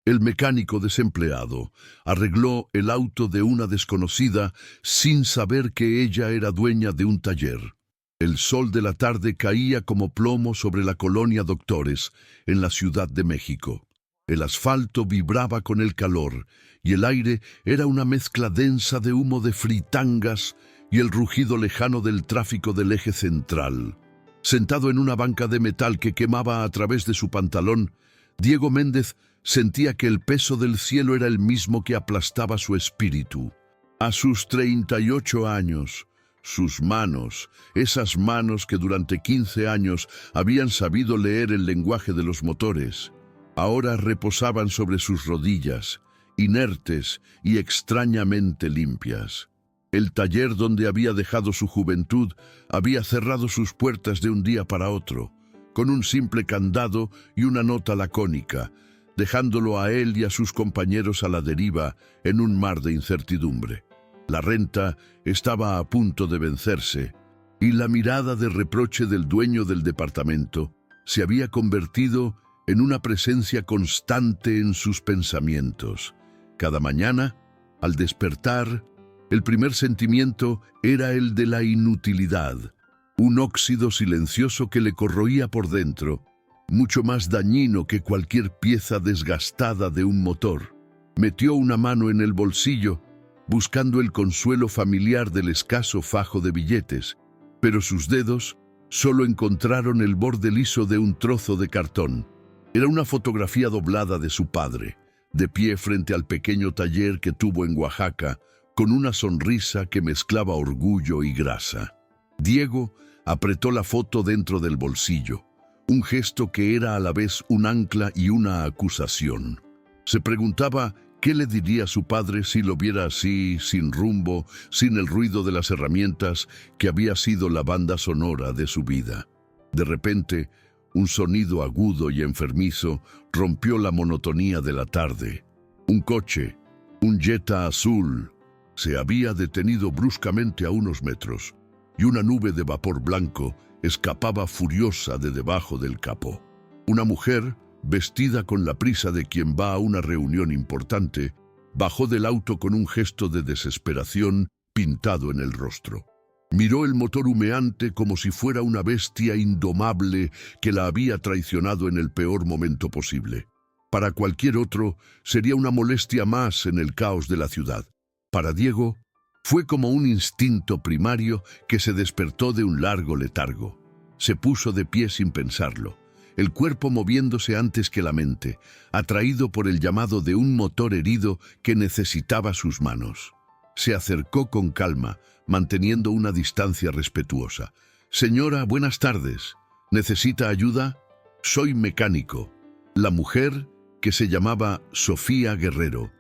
El mecánico desempleado arregló el auto de una desconocida sin saber que ella era dueña de un taller. El sol de la tarde caía como plomo sobre la colonia Doctores, en la Ciudad de México. El asfalto vibraba con el calor, y el aire era una mezcla densa de humo de fritangas y el rugido lejano del tráfico del eje central. Sentado en una banca de metal que quemaba a través de su pantalón, Diego Méndez sentía que el peso del cielo era el mismo que aplastaba su espíritu. A sus 38 años, sus manos, esas manos que durante 15 años habían sabido leer el lenguaje de los motores, ahora reposaban sobre sus rodillas, inertes y extrañamente limpias. El taller donde había dejado su juventud había cerrado sus puertas de un día para otro, con un simple candado y una nota lacónica, dejándolo a él y a sus compañeros a la deriva en un mar de incertidumbre. La renta estaba a punto de vencerse, y la mirada de reproche del dueño del departamento se había convertido en una presencia constante en sus pensamientos. Cada mañana, al despertar, el primer sentimiento era el de la inutilidad, un óxido silencioso que le corroía por dentro, mucho más dañino que cualquier pieza desgastada de un motor. Metió una mano en el bolsillo, buscando el consuelo familiar del escaso fajo de billetes, pero sus dedos solo encontraron el borde liso de un trozo de cartón. Era una fotografía doblada de su padre, de pie frente al pequeño taller que tuvo en Oaxaca, con una sonrisa que mezclaba orgullo y grasa. Diego apretó la foto dentro del bolsillo, un gesto que era a la vez un ancla y una acusación. Se preguntaba qué le diría a su padre si lo viera así, sin rumbo, sin el ruido de las herramientas que había sido la banda sonora de su vida. De repente, un sonido agudo y enfermizo rompió la monotonía de la tarde. Un coche, un Jetta azul, se había detenido bruscamente a unos metros, y una nube de vapor blanco escapaba furiosa de debajo del capó. Una mujer, vestida con la prisa de quien va a una reunión importante, bajó del auto con un gesto de desesperación pintado en el rostro. Miró el motor humeante como si fuera una bestia indomable que la había traicionado en el peor momento posible. Para cualquier otro, sería una molestia más en el caos de la ciudad. Para Diego, fue como un instinto primario que se despertó de un largo letargo. Se puso de pie sin pensarlo, el cuerpo moviéndose antes que la mente, atraído por el llamado de un motor herido que necesitaba sus manos. Se acercó con calma, manteniendo una distancia respetuosa. «Señora, buenas tardes. ¿Necesita ayuda? Soy mecánico». La mujer, que se llamaba Sofía Guerrero,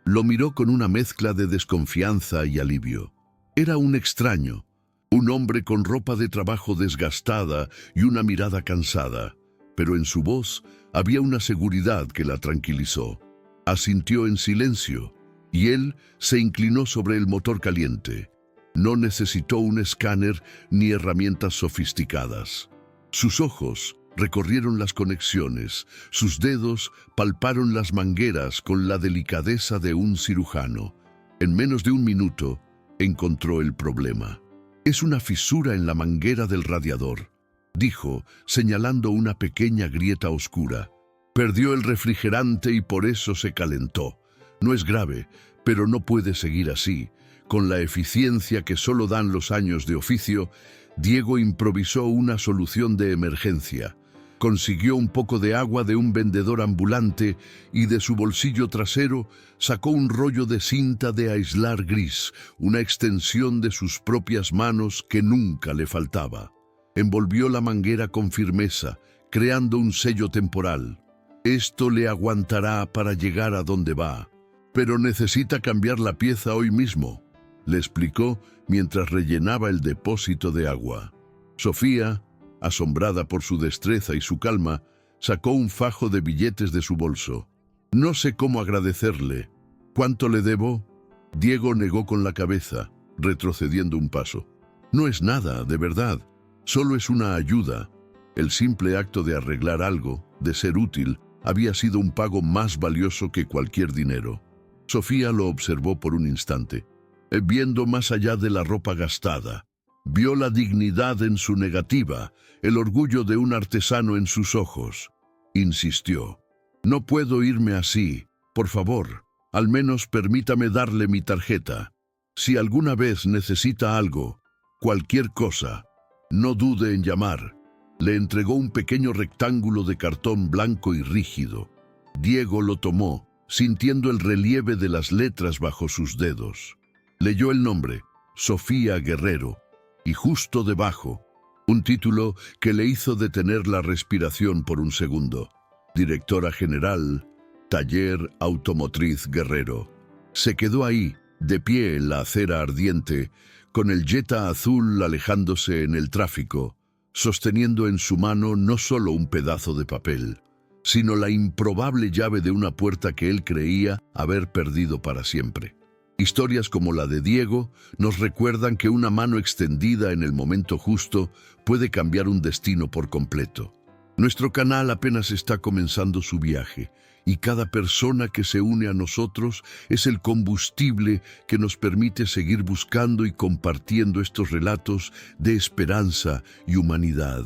lo miró con una mezcla de desconfianza y alivio. Era un extraño, un hombre con ropa de trabajo desgastada y una mirada cansada, pero en su voz había una seguridad que la tranquilizó. Asintió en silencio, y él se inclinó sobre el motor caliente. No necesitó un escáner ni herramientas sofisticadas. Sus ojos recorrieron las conexiones, sus dedos palparon las mangueras con la delicadeza de un cirujano. En menos de un minuto, encontró el problema. «Es una fisura en la manguera del radiador», dijo, señalando una pequeña grieta oscura. «Perdió el refrigerante y por eso se calentó. No es grave, pero no puede seguir así». Con la eficiencia que solo dan los años de oficio, Diego improvisó una solución de emergencia. Consiguió un poco de agua de un vendedor ambulante y de su bolsillo trasero sacó un rollo de cinta de aislar gris, una extensión de sus propias manos que nunca le faltaba. Envolvió la manguera con firmeza, creando un sello temporal. «Esto le aguantará para llegar a donde va, pero necesita cambiar la pieza hoy mismo», le explicó mientras rellenaba el depósito de agua. Sofía, asombrada por su destreza y su calma, sacó un fajo de billetes de su bolso. «No sé cómo agradecerle. ¿Cuánto le debo?» Diego negó con la cabeza, retrocediendo un paso. «No es nada, de verdad. Solo es una ayuda. El simple acto de arreglar algo, de ser útil, había sido un pago más valioso que cualquier dinero. Sofía lo observó por un instante, viendo más allá de la ropa gastada. Vio la dignidad en su negativa, el orgullo de un artesano en sus ojos. Insistió: «No puedo irme así. Por favor, al menos permítame darle mi tarjeta. Si alguna vez necesita algo, cualquier cosa, no dude en llamar». Le entregó un pequeño rectángulo de cartón blanco y rígido. Diego lo tomó, sintiendo el relieve de las letras bajo sus dedos. Leyó el nombre: Sofía Guerrero, y justo debajo, un título que le hizo detener la respiración por un segundo: Directora General, Taller Automotriz Guerrero. Se quedó ahí, de pie en la acera ardiente, con el Jetta azul alejándose en el tráfico, sosteniendo en su mano no solo un pedazo de papel, sino la improbable llave de una puerta que él creía haber perdido para siempre. Historias como la de Diego nos recuerdan que una mano extendida en el momento justo puede cambiar un destino por completo. Nuestro canal apenas está comenzando su viaje, y cada persona que se une a nosotros es el combustible que nos permite seguir buscando y compartiendo estos relatos de esperanza y humanidad.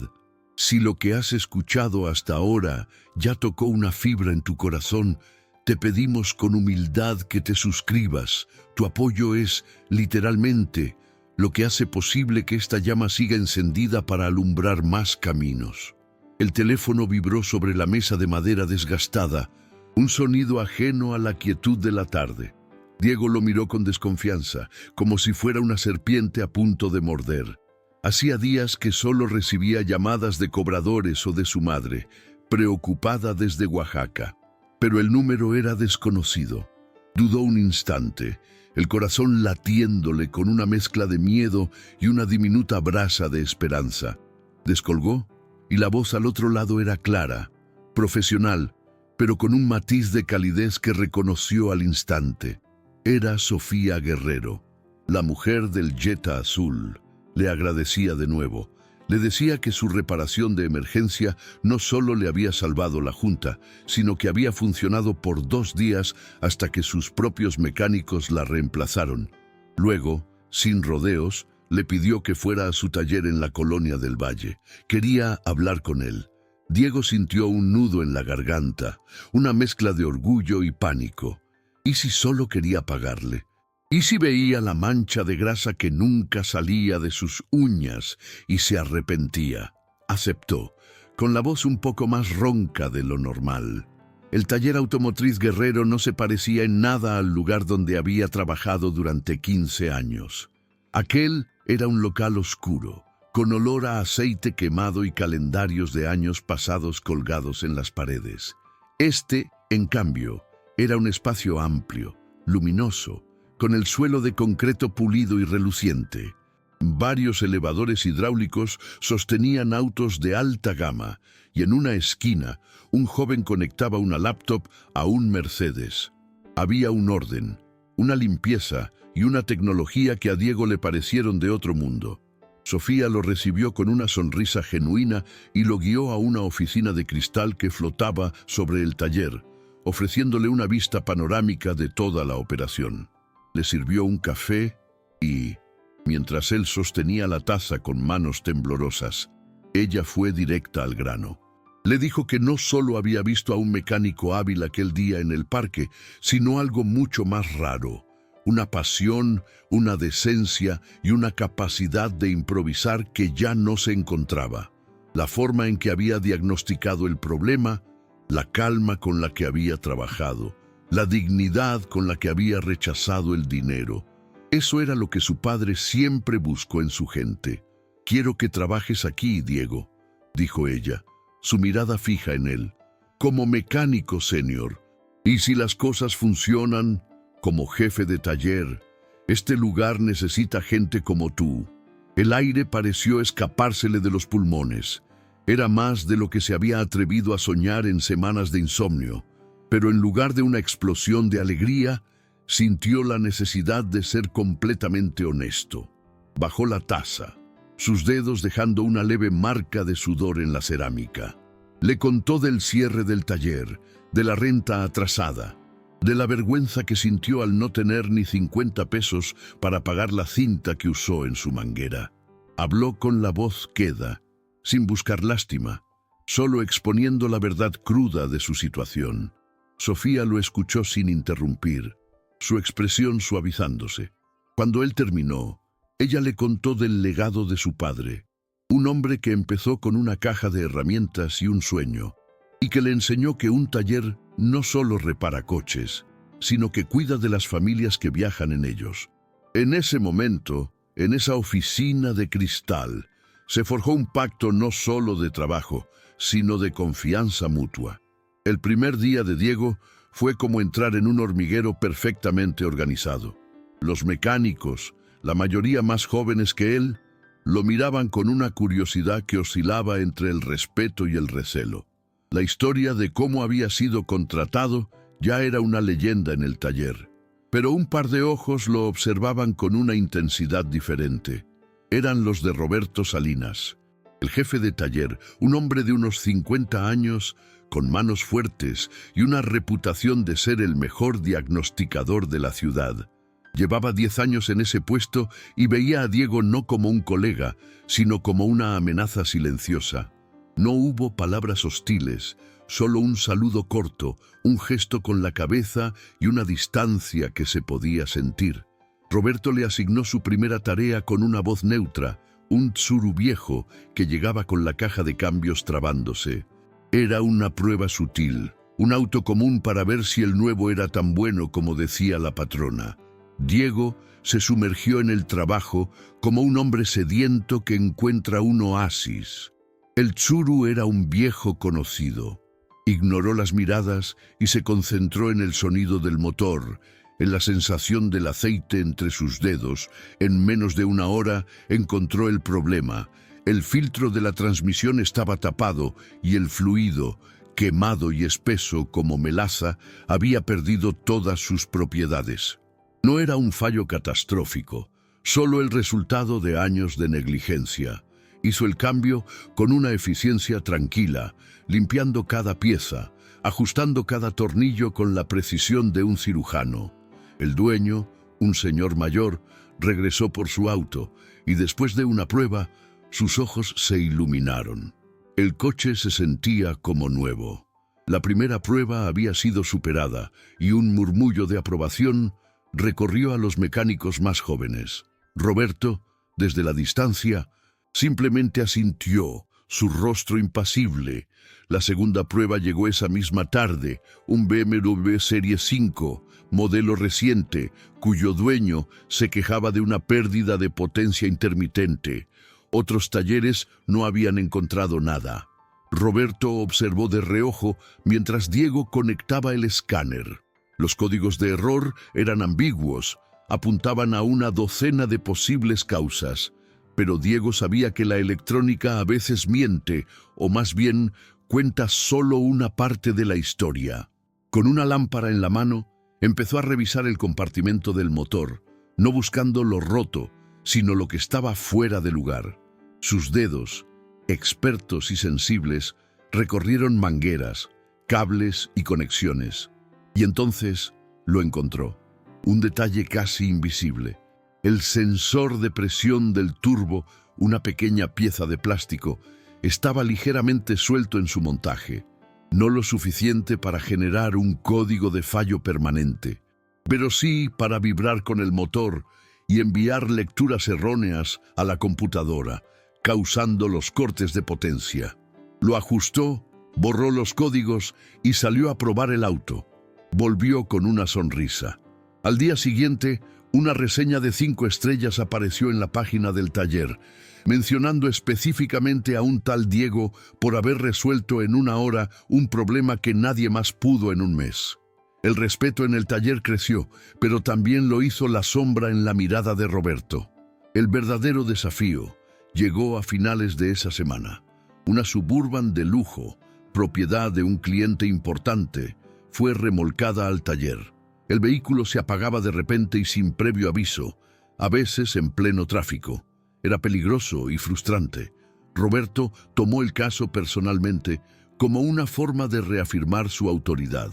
Si lo que has escuchado hasta ahora ya tocó una fibra en tu corazón, te pedimos con humildad que te suscribas. Tu apoyo es, literalmente, lo que hace posible que esta llama siga encendida para alumbrar más caminos. El teléfono vibró sobre la mesa de madera desgastada, un sonido ajeno a la quietud de la tarde. Diego lo miró con desconfianza, como si fuera una serpiente a punto de morder. Hacía días que solo recibía llamadas de cobradores o de su madre, preocupada desde Oaxaca. Pero el número era desconocido. Dudó un instante, el corazón latiéndole con una mezcla de miedo y una diminuta brasa de esperanza. Descolgó, y la voz al otro lado era clara, profesional, pero con un matiz de calidez que reconoció al instante. Era Sofía Guerrero, la mujer del Jetta azul. Le agradecía de nuevo. Le decía que su reparación de emergencia no solo le había salvado la junta, sino que había funcionado por 2 días hasta que sus propios mecánicos la reemplazaron. Luego, sin rodeos, le pidió que fuera a su taller en la Colonia del Valle. Quería hablar con él. Diego sintió un nudo en la garganta, una mezcla de orgullo y pánico. ¿Y si solo quería pagarle? ¿Y si veía la mancha de grasa que nunca salía de sus uñas y se arrepentía? Aceptó, con la voz un poco más ronca de lo normal. El taller automotriz Guerrero no se parecía en nada al lugar donde había trabajado durante 15 años. Aquel era un local oscuro, con olor a aceite quemado y calendarios de años pasados colgados en las paredes. Este, en cambio, era un espacio amplio, luminoso, con el suelo de concreto pulido y reluciente. Varios elevadores hidráulicos sostenían autos de alta gama, y en una esquina, un joven conectaba una laptop a un Mercedes. Había un orden, una limpieza y una tecnología que a Diego le parecieron de otro mundo. Sofía lo recibió con una sonrisa genuina y lo guió a una oficina de cristal que flotaba sobre el taller, ofreciéndole una vista panorámica de toda la operación. Le sirvió un café y, mientras él sostenía la taza con manos temblorosas, ella fue directa al grano. Le dijo que no solo había visto a un mecánico hábil aquel día en el parque, sino algo mucho más raro. Una pasión, una decencia y una capacidad de improvisar que ya no se encontraba. La forma en que había diagnosticado el problema, la calma con la que había trabajado, la dignidad con la que había rechazado el dinero. Eso era lo que su padre siempre buscó en su gente. «Quiero que trabajes aquí, Diego», dijo ella, su mirada fija en él. «Como mecánico senior. Y si las cosas funcionan, como jefe de taller. Este lugar necesita gente como tú». El aire pareció escapársele de los pulmones. Era más de lo que se había atrevido a soñar en semanas de insomnio. Pero en lugar de una explosión de alegría, sintió la necesidad de ser completamente honesto. Bajó la taza, sus dedos dejando una leve marca de sudor en la cerámica. Le contó del cierre del taller, de la renta atrasada, de la vergüenza que sintió al no tener ni 50 pesos para pagar la cinta que usó en su manguera. Habló con la voz queda, sin buscar lástima, solo exponiendo la verdad cruda de su situación. Sofía lo escuchó sin interrumpir, su expresión suavizándose. Cuando él terminó, ella le contó del legado de su padre, un hombre que empezó con una caja de herramientas y un sueño, y que le enseñó que un taller no solo repara coches, sino que cuida de las familias que viajan en ellos. En ese momento, en esa oficina de cristal, se forjó un pacto no solo de trabajo, sino de confianza mutua. El primer día de Diego fue como entrar en un hormiguero perfectamente organizado. Los mecánicos, la mayoría más jóvenes que él, lo miraban con una curiosidad que oscilaba entre el respeto y el recelo. La historia de cómo había sido contratado ya era una leyenda en el taller, pero un par de ojos lo observaban con una intensidad diferente. Eran los de Roberto Salinas, el jefe de taller, un hombre de unos 50 años, con manos fuertes y una reputación de ser el mejor diagnosticador de la ciudad. Llevaba 10 años en ese puesto y veía a Diego no como un colega, sino como una amenaza silenciosa. No hubo palabras hostiles, solo un saludo corto, un gesto con la cabeza y una distancia que se podía sentir. Roberto le asignó su primera tarea con una voz neutra, un Tsuru viejo que llegaba con la caja de cambios trabándose. Era una prueba sutil, un auto común para ver si el nuevo era tan bueno como decía la patrona. Diego se sumergió en el trabajo como un hombre sediento que encuentra un oasis. El Tsuru era un viejo conocido. Ignoró las miradas y se concentró en el sonido del motor, en la sensación del aceite entre sus dedos. En menos de una hora encontró el problema. El filtro de la transmisión estaba tapado y el fluido, quemado y espeso como melaza, había perdido todas sus propiedades. No era un fallo catastrófico, solo el resultado de años de negligencia. Hizo el cambio con una eficiencia tranquila, limpiando cada pieza, ajustando cada tornillo con la precisión de un cirujano. El dueño, un señor mayor, regresó por su auto y después de una prueba, sus ojos se iluminaron. El coche se sentía como nuevo. La primera prueba había sido superada y un murmullo de aprobación recorrió a los mecánicos más jóvenes. Roberto, desde la distancia, simplemente asintió, su rostro impasible. La segunda prueba llegó esa misma tarde, un BMW Serie 5, modelo reciente, cuyo dueño se quejaba de una pérdida de potencia intermitente. Otros talleres no habían encontrado nada. Roberto observó de reojo mientras Diego conectaba el escáner. Los códigos de error eran ambiguos, apuntaban a una docena de posibles causas, pero Diego sabía que la electrónica a veces miente, o más bien cuenta solo una parte de la historia. Con una lámpara en la mano, empezó a revisar el compartimento del motor, no buscando lo roto, sino lo que estaba fuera de lugar. Sus dedos, expertos y sensibles, recorrieron mangueras, cables y conexiones. Y entonces lo encontró. Un detalle casi invisible. El sensor de presión del turbo, una pequeña pieza de plástico, estaba ligeramente suelto en su montaje. No lo suficiente para generar un código de fallo permanente, pero sí para vibrar con el motor y enviar lecturas erróneas a la computadora, causando los cortes de potencia. Lo ajustó, borró los códigos y salió a probar el auto. Volvió con una sonrisa. Al día siguiente, una reseña de 5 estrellas apareció en la página del taller, mencionando específicamente a un tal Diego por haber resuelto en una hora un problema que nadie más pudo en un mes. El respeto en el taller creció, pero también lo hizo la sombra en la mirada de Roberto. El verdadero desafío llegó a finales de esa semana. Una Suburban de lujo, propiedad de un cliente importante, fue remolcada al taller. El vehículo se apagaba de repente y sin previo aviso, a veces en pleno tráfico. Era peligroso y frustrante. Roberto tomó el caso personalmente, como una forma de reafirmar su autoridad.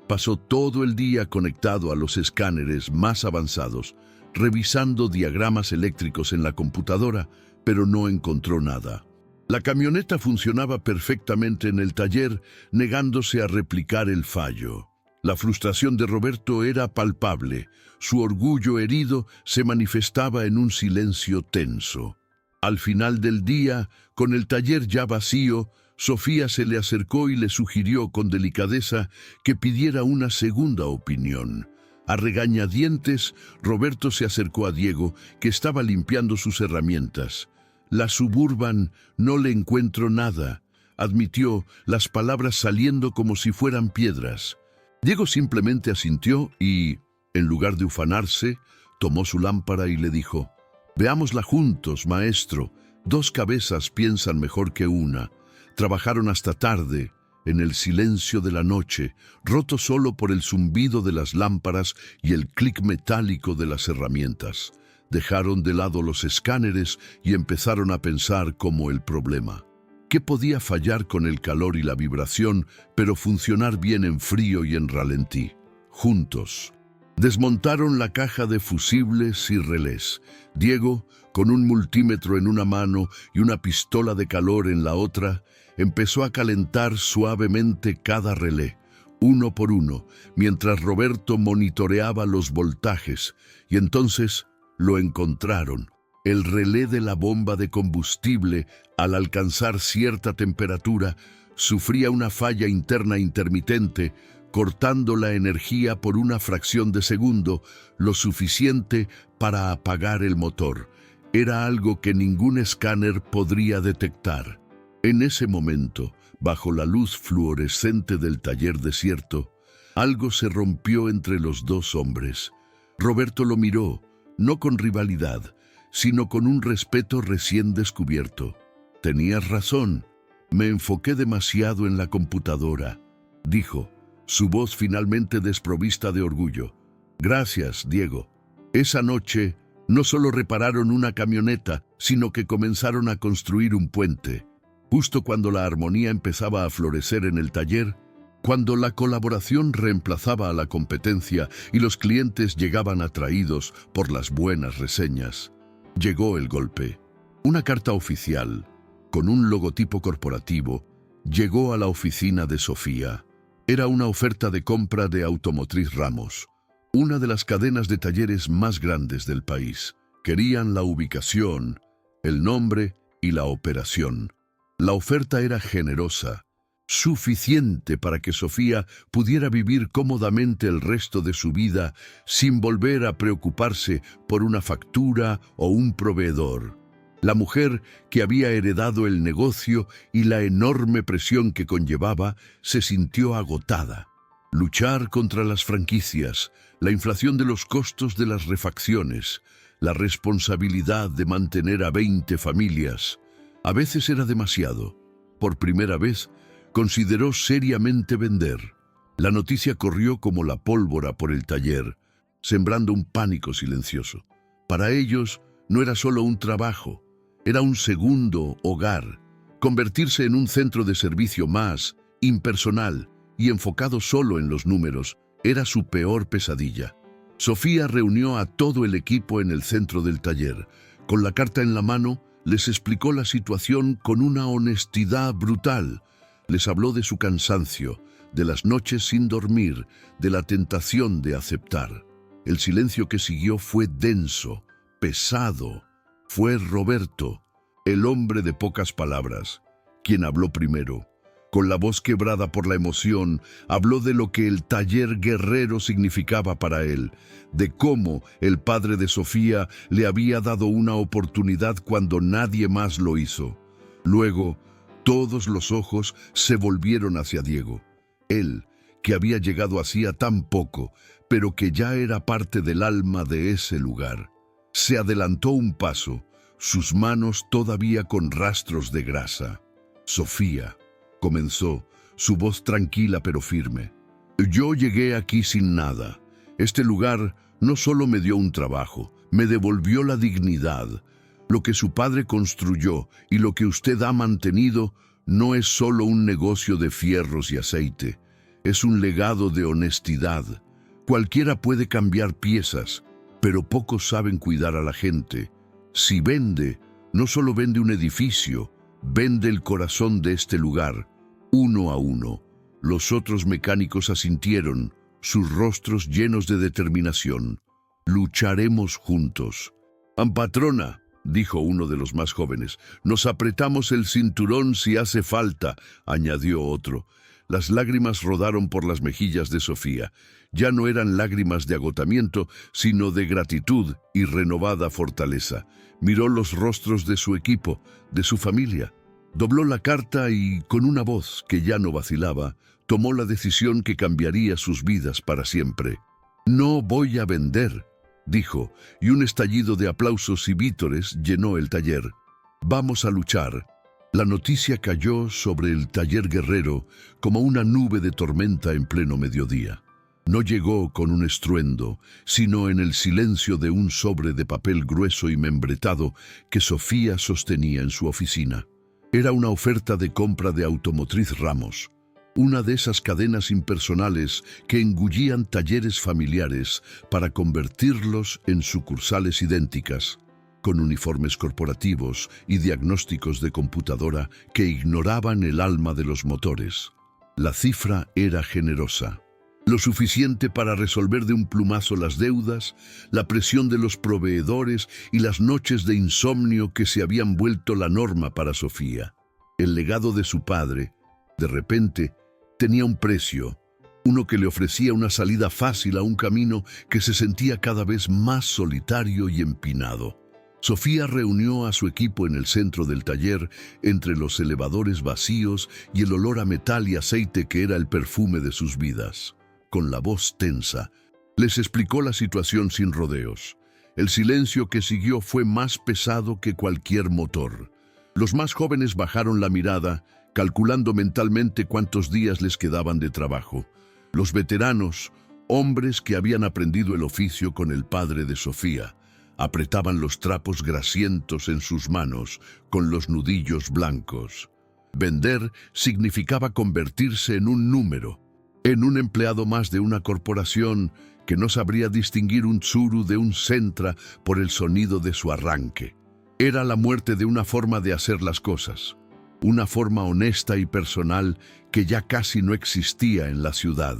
Pasó todo el día conectado a los escáneres más avanzados, revisando diagramas eléctricos en la computadora, pero no encontró nada. La camioneta funcionaba perfectamente en el taller, negándose a replicar el fallo. La frustración de Roberto era palpable. Su orgullo herido se manifestaba en un silencio tenso. Al final del día, con el taller ya vacío, Sofía se le acercó y le sugirió con delicadeza que pidiera una segunda opinión. A regañadientes, Roberto se acercó a Diego, que estaba limpiando sus herramientas. La Suburban, no le encuentro nada, admitió, las palabras saliendo como si fueran piedras. Diego simplemente asintió y, en lugar de ufanarse, tomó su lámpara y le dijo: «Veámosla juntos, maestro. 2 cabezas piensan mejor que una». Trabajaron hasta tarde, en el silencio de la noche, roto solo por el zumbido de las lámparas y el clic metálico de las herramientas. Dejaron de lado los escáneres y empezaron a pensar como el problema. ¿Qué podía fallar con el calor y la vibración, pero funcionar bien en frío y en ralentí? Juntos. Desmontaron la caja de fusibles y relés. Diego, con un multímetro en una mano y una pistola de calor en la otra, empezó a calentar suavemente cada relé, uno por uno, mientras Roberto monitoreaba los voltajes, y entonces lo encontraron. El relé de la bomba de combustible, al alcanzar cierta temperatura, sufría una falla interna intermitente, cortando la energía por una fracción de segundo, lo suficiente para apagar el motor. Era algo que ningún escáner podría detectar. En ese momento, bajo la luz fluorescente del taller desierto, algo se rompió entre los 2 hombres. Roberto lo miró, no con rivalidad, sino con un respeto recién descubierto. «Tenías razón, me enfoqué demasiado en la computadora», dijo, su voz finalmente desprovista de orgullo. «Gracias, Diego. Esa noche no solo repararon una camioneta, sino que comenzaron a construir un puente». Justo cuando la armonía empezaba a florecer en el taller, cuando la colaboración reemplazaba a la competencia y los clientes llegaban atraídos por las buenas reseñas, llegó el golpe. Una carta oficial, con un logotipo corporativo, llegó a la oficina de Sofía. Era una oferta de compra de Automotriz Ramos, una de las cadenas de talleres más grandes del país. Querían la ubicación, el nombre y la operación. La oferta era generosa, suficiente para que Sofía pudiera vivir cómodamente el resto de su vida sin volver a preocuparse por una factura o un proveedor. La mujer que había heredado el negocio y la enorme presión que conllevaba se sintió agotada. Luchar contra las franquicias, la inflación de los costos de las refacciones, la responsabilidad de mantener a 20 familias. A veces era demasiado. Por primera vez, consideró seriamente vender. La noticia corrió como la pólvora por el taller, sembrando un pánico silencioso. Para ellos, no era solo un trabajo, era un segundo hogar. Convertirse en un centro de servicio más, impersonal y enfocado solo en los números, era su peor pesadilla. Sofía reunió a todo el equipo en el centro del taller. Con la carta en la mano, les explicó la situación con una honestidad brutal. Les habló de su cansancio, de las noches sin dormir, de la tentación de aceptar. El silencio que siguió fue denso, pesado. Fue Roberto, el hombre de pocas palabras, quien habló primero. Con la voz quebrada por la emoción, habló de lo que el taller guerrero significaba para él, de cómo el padre de Sofía le había dado una oportunidad cuando nadie más lo hizo. Luego, todos los ojos se volvieron hacia Diego. Él, que había llegado hacía tan poco, pero que ya era parte del alma de ese lugar. Se adelantó un paso, sus manos todavía con rastros de grasa. «Sofía», comenzó, su voz tranquila pero firme. «Yo llegué aquí sin nada. Este lugar no solo me dio un trabajo, me devolvió la dignidad. Lo que su padre construyó y lo que usted ha mantenido no es solo un negocio de fierros y aceite, es un legado de honestidad. Cualquiera puede cambiar piezas, pero pocos saben cuidar a la gente. Si vende, no solo vende un edificio, vende el corazón de este lugar, uno a uno. Los otros mecánicos asintieron, sus rostros llenos de determinación. Lucharemos juntos. «Patrona», dijo uno de los más jóvenes, «nos apretamos el cinturón si hace falta», añadió otro. Las lágrimas rodaron por las mejillas de Sofía. Ya no eran lágrimas de agotamiento, sino de gratitud y renovada fortaleza. Miró los rostros de su equipo, de su familia. Dobló la carta y, con una voz que ya no vacilaba, tomó la decisión que cambiaría sus vidas para siempre. «No voy a vender», dijo, y un estallido de aplausos y vítores llenó el taller. «Vamos a luchar». La noticia cayó sobre el taller guerrero como una nube de tormenta en pleno mediodía. No llegó con un estruendo, sino en el silencio de un sobre de papel grueso y membretado que Sofía sostenía en su oficina. Era una oferta de compra de Automotriz Ramos, una de esas cadenas impersonales que engullían talleres familiares para convertirlos en sucursales idénticas, con uniformes corporativos y diagnósticos de computadora que ignoraban el alma de los motores. La cifra era generosa, lo suficiente para resolver de un plumazo las deudas, la presión de los proveedores y las noches de insomnio que se habían vuelto la norma para Sofía. El legado de su padre, de repente, tenía un precio, uno que le ofrecía una salida fácil a un camino que se sentía cada vez más solitario y empinado. Sofía reunió a su equipo en el centro del taller, entre los elevadores vacíos y el olor a metal y aceite que era el perfume de sus vidas. Con la voz tensa, les explicó la situación sin rodeos. El silencio que siguió fue más pesado que cualquier motor. Los más jóvenes bajaron la mirada, calculando mentalmente cuántos días les quedaban de trabajo. Los veteranos, hombres que habían aprendido el oficio con el padre de Sofía, apretaban los trapos grasientos en sus manos con los nudillos blancos. Vender significaba convertirse en un número, en un empleado más de una corporación que no sabría distinguir un Tsuru de un Sentra por el sonido de su arranque. Era la muerte de una forma de hacer las cosas, una forma honesta y personal que ya casi no existía en la ciudad.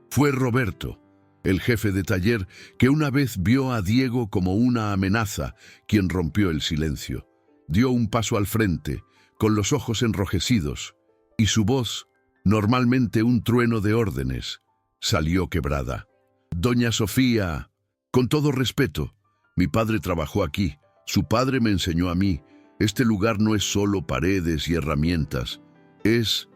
Fue Roberto, el jefe de taller, que una vez vio a Diego como una amenaza, quien rompió el silencio. Dio un paso al frente, con los ojos enrojecidos, y su voz, normalmente un trueno de órdenes, salió quebrada. «Doña Sofía, con todo respeto, mi padre trabajó aquí, su padre me enseñó a mí. Este lugar no es solo paredes y herramientas, es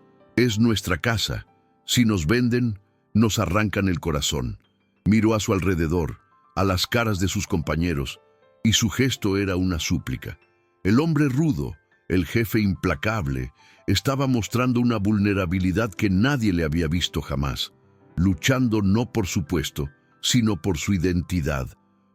nuestra casa. Si nos venden, nos arrancan el corazón». Miró a su alrededor, a las caras de sus compañeros, y su gesto era una súplica. El hombre rudo, el jefe implacable, estaba mostrando una vulnerabilidad que nadie le había visto jamás, luchando no por su puesto, sino por su identidad,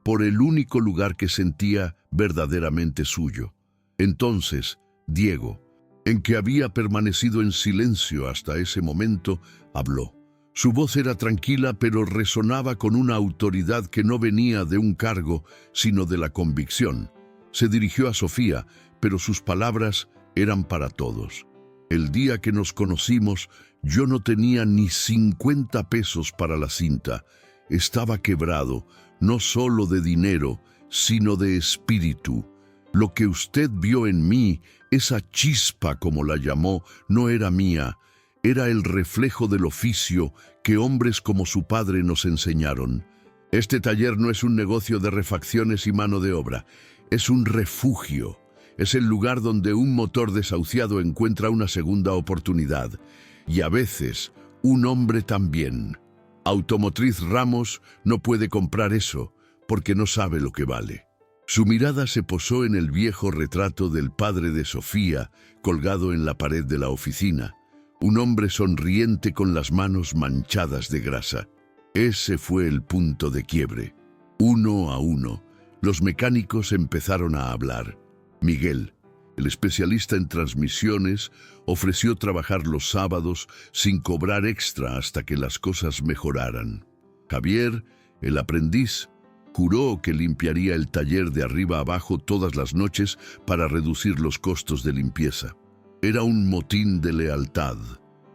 por el único lugar que sentía verdaderamente suyo. Entonces, Diego, en que había permanecido en silencio hasta ese momento, habló. Su voz era tranquila, pero resonaba con una autoridad que no venía de un cargo, sino de la convicción. Se dirigió a Sofía, pero sus palabras eran para todos. El día que nos conocimos, yo no tenía ni 50 pesos para la cinta. Estaba quebrado, no solo de dinero, sino de espíritu. Lo que usted vio en mí, esa chispa como la llamó, no era mía. Era el reflejo del oficio que hombres como su padre nos enseñaron. Este taller no es un negocio de refacciones y mano de obra, es un refugio. Es el lugar donde un motor desahuciado encuentra una segunda oportunidad. Y a veces, un hombre también. Automotriz Ramos no puede comprar eso, porque no sabe lo que vale. Su mirada se posó en el viejo retrato del padre de Sofía, colgado en la pared de la oficina. Un hombre sonriente con las manos manchadas de grasa. Ese fue el punto de quiebre. Uno a uno, los mecánicos empezaron a hablar. Miguel, El especialista en transmisiones ofreció trabajar los sábados sin cobrar extra hasta que las cosas mejoraran. Javier, el aprendiz, juró que limpiaría el taller de arriba abajo todas las noches para reducir los costos de limpieza. Era un motín de lealtad,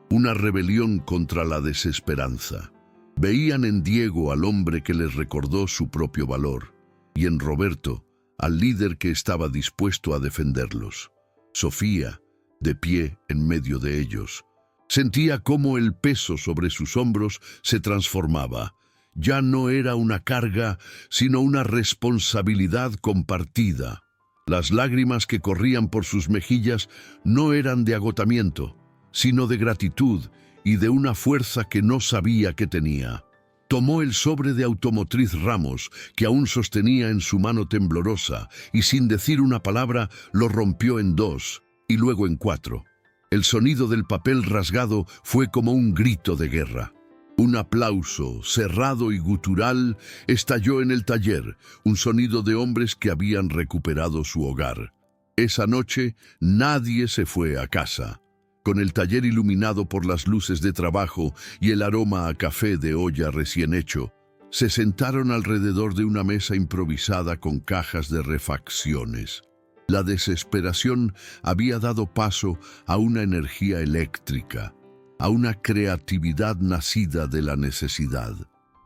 una rebelión contra la desesperanza. Veían en Diego al hombre que les recordó su propio valor, y en Roberto al líder que estaba dispuesto a defenderlos. Sofía, de pie en medio de ellos, sentía cómo el peso sobre sus hombros se transformaba. Ya no era una carga, sino una responsabilidad compartida. Las lágrimas que corrían por sus mejillas no eran de agotamiento, sino de gratitud y de una fuerza que no sabía que tenía. Tomó el sobre de Automotriz Ramos, que aún sostenía en su mano temblorosa, y sin decir una palabra lo rompió en 2 y luego en 4. El sonido del papel rasgado fue como un grito de guerra. Un aplauso, cerrado y gutural, estalló en el taller, un sonido de hombres que habían recuperado su hogar. Esa noche nadie se fue a casa. Con el taller iluminado por las luces de trabajo y el aroma a café de olla recién hecho, se sentaron alrededor de una mesa improvisada con cajas de refacciones. La desesperación había dado paso a una energía eléctrica, a una creatividad nacida de la necesidad.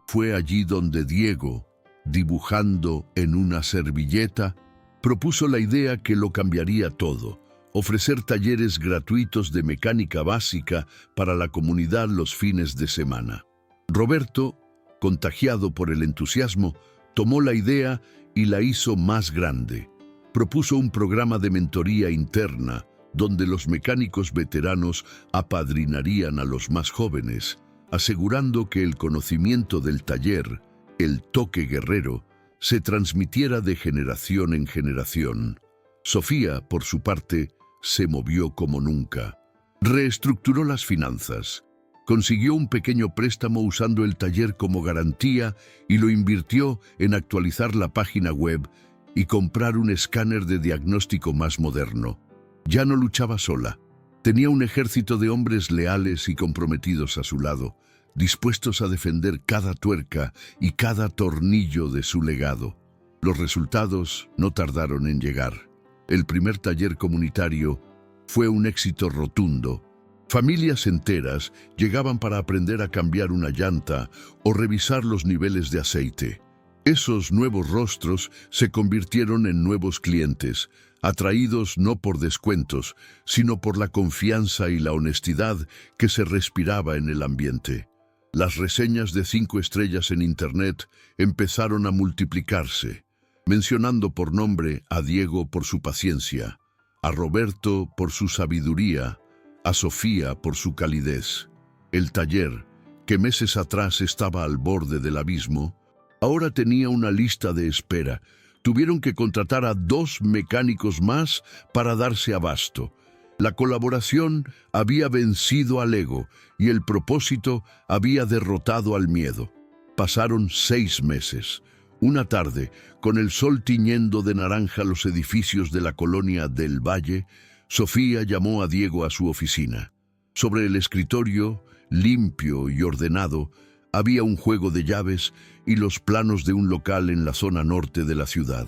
Fue allí donde Diego, dibujando en una servilleta, propuso la idea que lo cambiaría todo: ofrecer talleres gratuitos de mecánica básica para la comunidad los fines de semana. Roberto, contagiado por el entusiasmo, tomó la idea y la hizo más grande. Propuso un programa de mentoría interna donde los mecánicos veteranos apadrinarían a los más jóvenes, asegurando que el conocimiento del taller, el toque guerrero, se transmitiera de generación en generación. Sofía, por su parte, se movió como nunca. Reestructuró las finanzas, consiguió un pequeño préstamo usando el taller como garantía y lo invirtió en actualizar la página web y comprar un escáner de diagnóstico más moderno. Ya no luchaba sola. Tenía un ejército de hombres leales y comprometidos a su lado, dispuestos a defender cada tuerca y cada tornillo de su legado. Los resultados no tardaron en llegar. El primer taller comunitario fue un éxito rotundo. Familias enteras llegaban para aprender a cambiar una llanta o revisar los niveles de aceite. Esos nuevos rostros se convirtieron en nuevos clientes, atraídos no por descuentos, sino por la confianza y la honestidad que se respiraba en el ambiente. Las reseñas de 5 estrellas en Internet empezaron a multiplicarse, mencionando por nombre a Diego por su paciencia, a Roberto por su sabiduría, a Sofía por su calidez. El taller, que meses atrás estaba al borde del abismo, ahora tenía una lista de espera. Tuvieron que contratar a 2 mecánicos más para darse abasto. La colaboración había vencido al ego y el propósito había derrotado al miedo. Pasaron 6 meses. Una tarde, con el sol tiñendo de naranja los edificios de la colonia del Valle, Sofía llamó a Diego a su oficina. Sobre el escritorio, limpio y ordenado, había un juego de llaves y los planos de un local en la zona norte de la ciudad.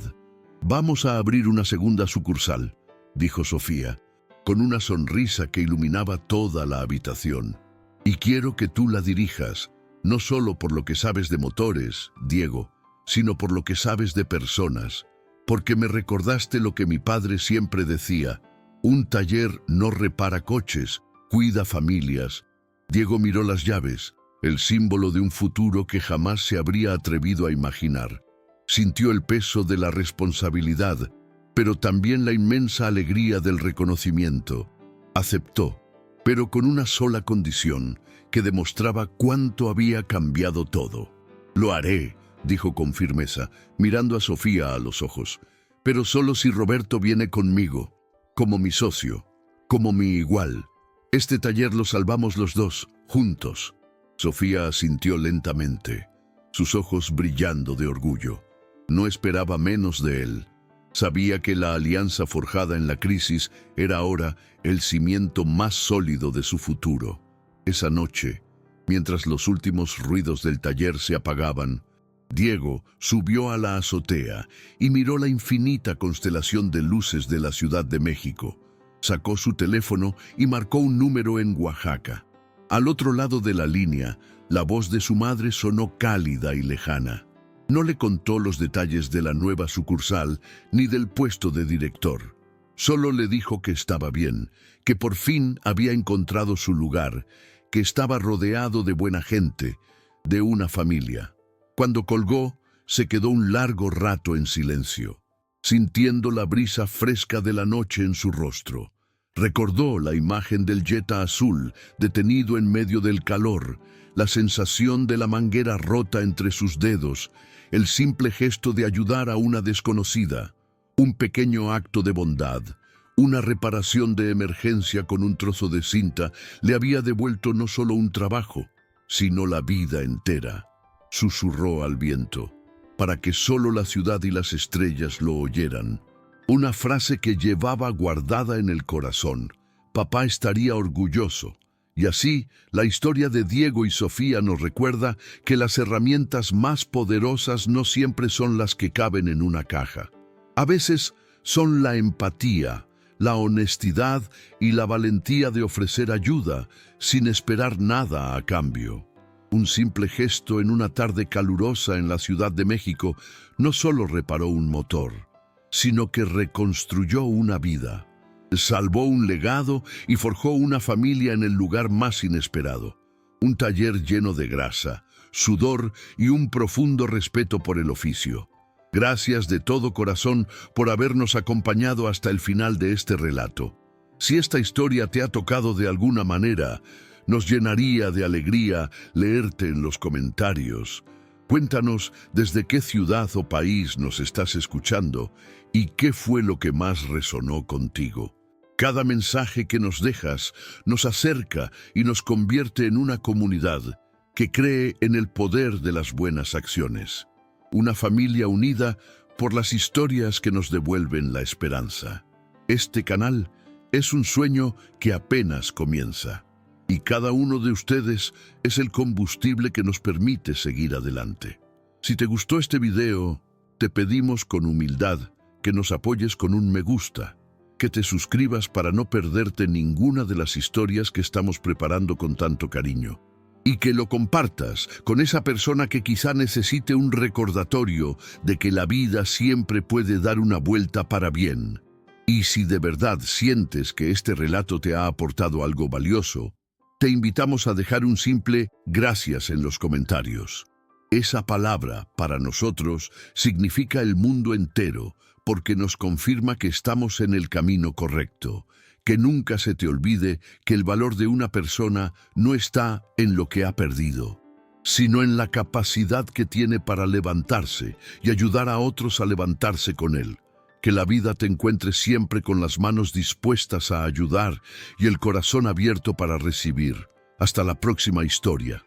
«Vamos a abrir una segunda sucursal», dijo Sofía, con una sonrisa que iluminaba toda la habitación. «Y quiero que tú la dirijas, no solo por lo que sabes de motores, Diego, sino por lo que sabes de personas, porque me recordaste lo que mi padre siempre decía: un taller no repara coches, cuida familias». Diego miró las llaves, el símbolo de un futuro que jamás se habría atrevido a imaginar. Sintió el peso de la responsabilidad, pero también la inmensa alegría del reconocimiento. Aceptó, pero con una sola condición, que demostraba cuánto había cambiado todo. «Lo haré», dijo con firmeza, mirando a Sofía a los ojos, «pero solo si Roberto viene conmigo, como mi socio, como mi igual. Este taller lo salvamos los 2, juntos». Sofía asintió lentamente, sus ojos brillando de orgullo. No esperaba menos de él. Sabía que la alianza forjada en la crisis era ahora el cimiento más sólido de su futuro. Esa noche, mientras los últimos ruidos del taller se apagaban, Diego subió a la azotea y miró la infinita constelación de luces de la Ciudad de México. Sacó su teléfono y marcó un número en Oaxaca. Al otro lado de la línea, la voz de su madre sonó cálida y lejana. No le contó los detalles de la nueva sucursal ni del puesto de director. Solo le dijo que estaba bien, que por fin había encontrado su lugar, que estaba rodeado de buena gente, de una familia. Cuando colgó, se quedó un largo rato en silencio, sintiendo la brisa fresca de la noche en su rostro. Recordó la imagen del Jetta azul, detenido en medio del calor, la sensación de la manguera rota entre sus dedos, el simple gesto de ayudar a una desconocida, un pequeño acto de bondad, una reparación de emergencia con un trozo de cinta, le había devuelto no solo un trabajo, sino la vida entera. Susurró al viento, para que solo la ciudad y las estrellas lo oyeran. Una frase que llevaba guardada en el corazón. Papá estaría orgulloso. Y así, la historia de Diego y Sofía nos recuerda que las herramientas más poderosas no siempre son las que caben en una caja. A veces son la empatía, la honestidad y la valentía de ofrecer ayuda sin esperar nada a cambio. Un simple gesto en una tarde calurosa en la Ciudad de México no solo reparó un motor, sino que reconstruyó una vida. Salvó un legado y forjó una familia en el lugar más inesperado. Un taller lleno de grasa, sudor y un profundo respeto por el oficio. Gracias de todo corazón por habernos acompañado hasta el final de este relato. Si esta historia te ha tocado de alguna manera, nos llenaría de alegría leerte en los comentarios. Cuéntanos desde qué ciudad o país nos estás escuchando y qué fue lo que más resonó contigo. Cada mensaje que nos dejas nos acerca y nos convierte en una comunidad que cree en el poder de las buenas acciones. Una familia unida por las historias que nos devuelven la esperanza. Este canal es un sueño que apenas comienza. Y cada uno de ustedes es el combustible que nos permite seguir adelante. Si te gustó este video, te pedimos con humildad que nos apoyes con un me gusta, que te suscribas para no perderte ninguna de las historias que estamos preparando con tanto cariño, y que lo compartas con esa persona que quizá necesite un recordatorio de que la vida siempre puede dar una vuelta para bien. Y si de verdad sientes que este relato te ha aportado algo valioso, te invitamos a dejar un simple gracias en los comentarios. Esa palabra, para nosotros, significa el mundo entero, porque nos confirma que estamos en el camino correcto. Que nunca se te olvide que el valor de una persona no está en lo que ha perdido, sino en la capacidad que tiene para levantarse y ayudar a otros a levantarse con él. Que la vida te encuentre siempre con las manos dispuestas a ayudar y el corazón abierto para recibir. Hasta la próxima historia.